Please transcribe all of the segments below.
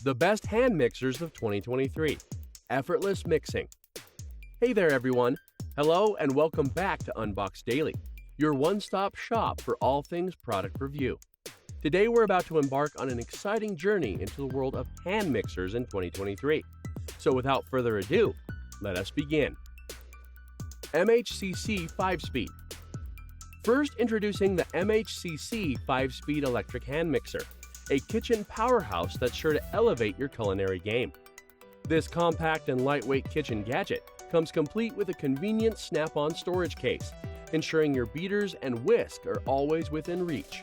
The best hand mixers of 2023. Effortless mixing. Hey there everyone. Hello and welcome back to Unbox Daily, your one-stop shop for all things product review. Today we're about to embark on an exciting journey into the world of hand mixers in 2023. So without further ado, let us begin. MHCC 5-speed. First, introducing the MHCC 5-speed electric hand mixer, a kitchen powerhouse that's sure to elevate your culinary game. This compact and lightweight kitchen gadget comes complete with a convenient snap-on storage case, ensuring your beaters and whisk are always within reach.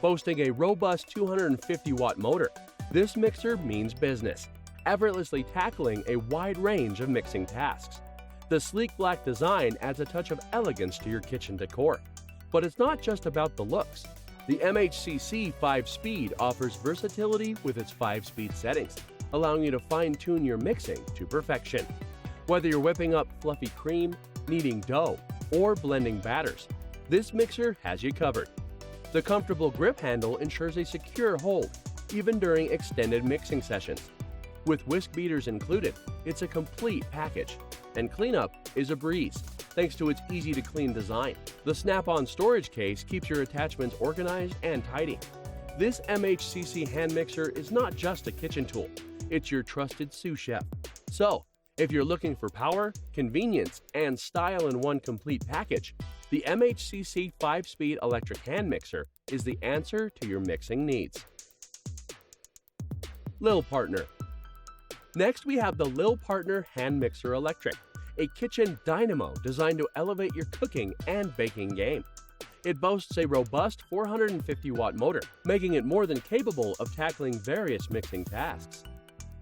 Boasting a robust 250-watt motor, this mixer means business, effortlessly tackling a wide range of mixing tasks. The sleek black design adds a touch of elegance to your kitchen decor. But it's not just about the looks. The MHCC 5-speed offers versatility with its 5-speed settings, allowing you to fine-tune your mixing to perfection. Whether you're whipping up fluffy cream, kneading dough, or blending batters, this mixer has you covered. The comfortable grip handle ensures a secure hold, even during extended mixing sessions. With whisk beaters included, it's a complete package, and cleanup is a breeze, thanks to its easy-to-clean design. The snap-on storage case keeps your attachments organized and tidy. This MHCC hand mixer is not just a kitchen tool, it's your trusted sous chef. So, if you're looking for power, convenience, and style in one complete package, the MHCC 5-speed electric hand mixer is the answer to your mixing needs. LILPARTNER. Next, we have the LILPARTNER Hand Mixer Electric, a kitchen dynamo designed to elevate your cooking and baking game. It boasts a robust 450-watt motor, making it more than capable of tackling various mixing tasks.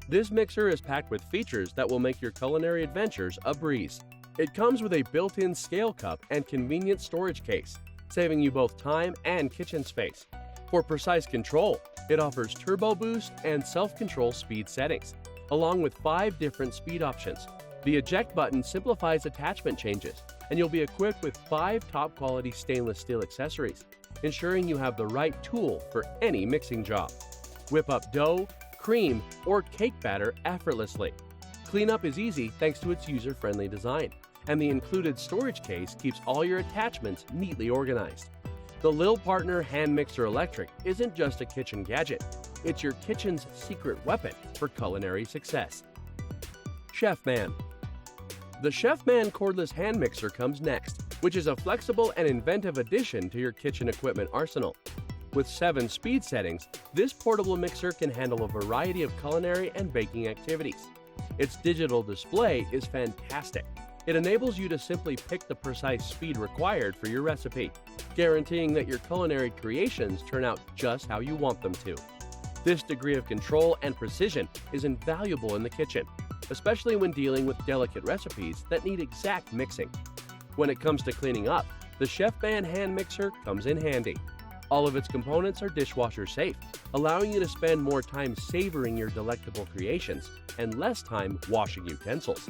This mixer is packed with features that will make your culinary adventures a breeze. It comes with a built-in scale cup and convenient storage case, saving you both time and kitchen space. For precise control, it offers turbo boost and self-control speed settings, along with 5 different speed options. The eject button simplifies attachment changes, and you'll be equipped with 5 top-quality stainless steel accessories, ensuring you have the right tool for any mixing job. Whip up dough, cream, or cake batter effortlessly. Cleanup is easy thanks to its user-friendly design, and the included storage case keeps all your attachments neatly organized. The LILPARTNER Hand Mixer Electric isn't just a kitchen gadget, it's your kitchen's secret weapon for culinary success. Chefman. The Chefman cordless hand mixer comes next, which is a flexible and inventive addition to your kitchen equipment arsenal. With 7 speed settings, this portable mixer can handle a variety of culinary and baking activities. Its digital display is fantastic. It enables you to simply pick the precise speed required for your recipe, guaranteeing that your culinary creations turn out just how you want them to. This degree of control and precision is invaluable in the kitchen, especially when dealing with delicate recipes that need exact mixing. When it comes to cleaning up, the Chefman hand mixer comes in handy. All of its components are dishwasher safe, allowing you to spend more time savoring your delectable creations and less time washing utensils.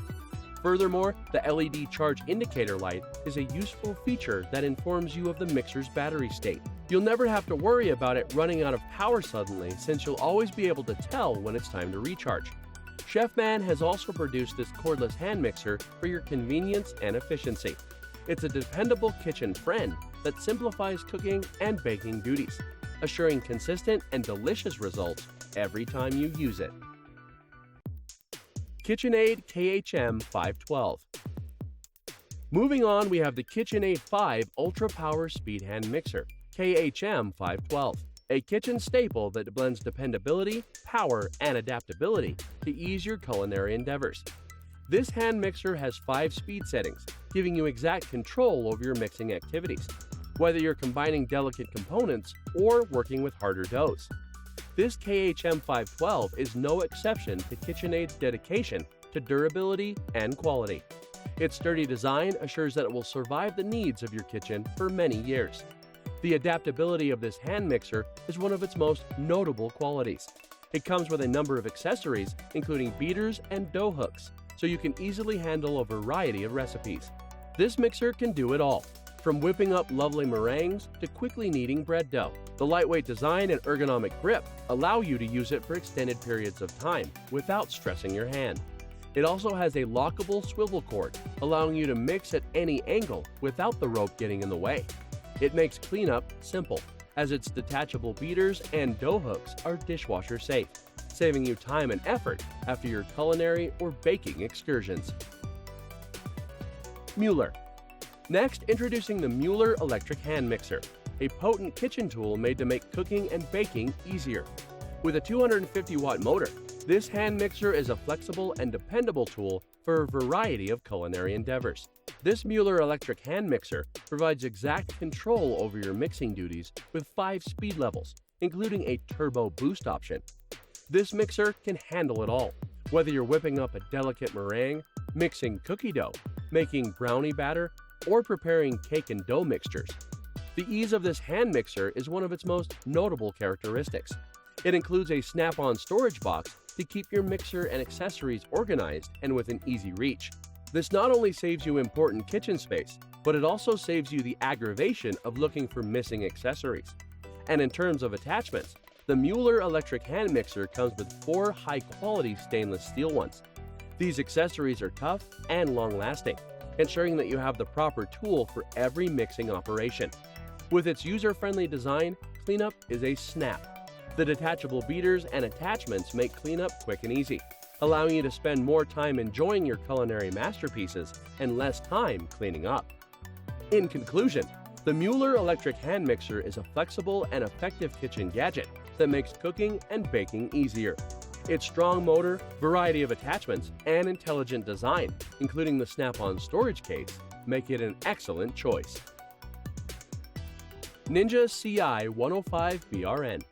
Furthermore, the LED charge indicator light is a useful feature that informs you of the mixer's battery state. You'll never have to worry about it running out of power suddenly, since you'll always be able to tell when it's time to recharge. Chefman has also produced this cordless hand mixer for your convenience and efficiency. It's a dependable kitchen friend that simplifies cooking and baking duties, assuring consistent and delicious results every time you use it. KitchenAid KHM512. Moving on, we have the KitchenAid 5 Ultra Power Speed Hand Mixer, KHM512, a kitchen staple that blends dependability, power, and adaptability to ease your culinary endeavors. This hand mixer has 5 speed settings, giving you exact control over your mixing activities, whether you're combining delicate components or working with harder doughs. This KHM512 is no exception to KitchenAid's dedication to durability and quality. Its sturdy design assures that it will survive the needs of your kitchen for many years. The adaptability of this hand mixer is one of its most notable qualities. It comes with a number of accessories, including beaters and dough hooks, so you can easily handle a variety of recipes. This mixer can do it all, From whipping up lovely meringues to quickly kneading bread dough, the lightweight design and ergonomic grip allow you to use it for extended periods of time without stressing your hand. It also has a lockable swivel cord, allowing you to mix at any angle without the rope getting in the way. It makes cleanup simple, as its detachable beaters and dough hooks are dishwasher safe, saving you time and effort after your culinary or baking excursions. Mueller. Next, introducing the Mueller electric hand mixer, a potent kitchen tool made to make cooking and baking easier. With a 250-watt motor, this hand mixer is a flexible and dependable tool for a variety of culinary endeavors. This Mueller electric hand mixer provides exact control over your mixing duties with 5 speed levels, including a turbo boost option. This mixer can handle it all, whether you're whipping up a delicate meringue, mixing cookie dough, making brownie batter, or preparing cake and dough mixtures. The ease of this hand mixer is one of its most notable characteristics. It includes a snap-on storage box to keep your mixer and accessories organized and within easy reach. This not only saves you important kitchen space, but it also saves you the aggravation of looking for missing accessories. And in terms of attachments, the Mueller electric hand mixer comes with 4 high-quality stainless steel ones. These accessories are tough and long-lasting, ensuring that you have the proper tool for every mixing operation. With its user-friendly design, cleanup is a snap. The detachable beaters and attachments make cleanup quick and easy, allowing you to spend more time enjoying your culinary masterpieces and less time cleaning up. In conclusion, the Mueller electric hand mixer is a flexible and effective kitchen gadget that makes cooking and baking easier. Its strong motor, variety of attachments, and intelligent design, including the snap-on storage case, make it an excellent choice. Ninja CI105BRN.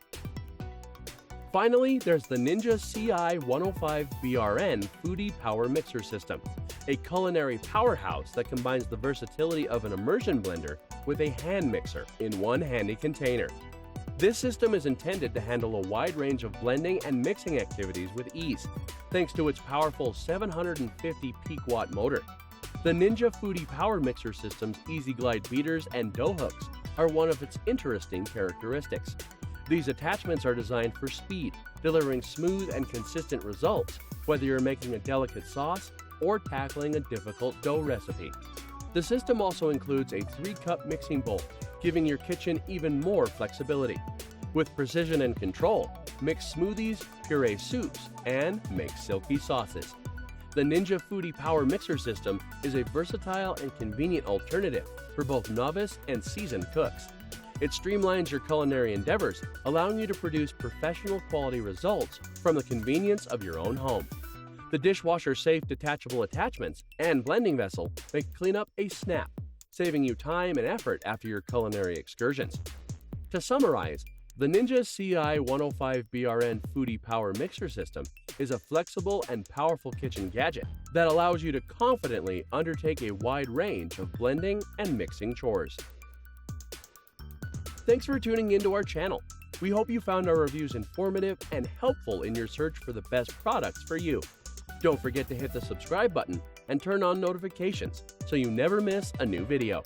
Finally, there's the Ninja CI105BRN Foodie Power Mixer System, a culinary powerhouse that combines the versatility of an immersion blender with a hand mixer in one handy container. This system is intended to handle a wide range of blending and mixing activities with ease, thanks to its powerful 750 peak watt motor. The Ninja Foodie Power Mixer System's Easy Glide beaters and dough hooks are one of its interesting characteristics. These attachments are designed for speed, delivering smooth and consistent results, whether you're making a delicate sauce or tackling a difficult dough recipe. The system also includes a 3-cup mixing bowl, giving your kitchen even more flexibility. With precision and control, mix smoothies, puree soups, and make silky sauces. The Ninja Foodie Power Mixer System is a versatile and convenient alternative for both novice and seasoned cooks. It streamlines your culinary endeavors, allowing you to produce professional quality results from the convenience of your own home. The dishwasher-safe detachable attachments and blending vessel make cleanup a snap, saving you time and effort after your culinary excursions. To summarize, the Ninja CI105BRN Foodie Power Mixer System is a flexible and powerful kitchen gadget that allows you to confidently undertake a wide range of blending and mixing chores. Thanks for tuning into our channel. We hope you found our reviews informative and helpful in your search for the best products for you. Don't forget to hit the subscribe button and turn on notifications so you never miss a new video.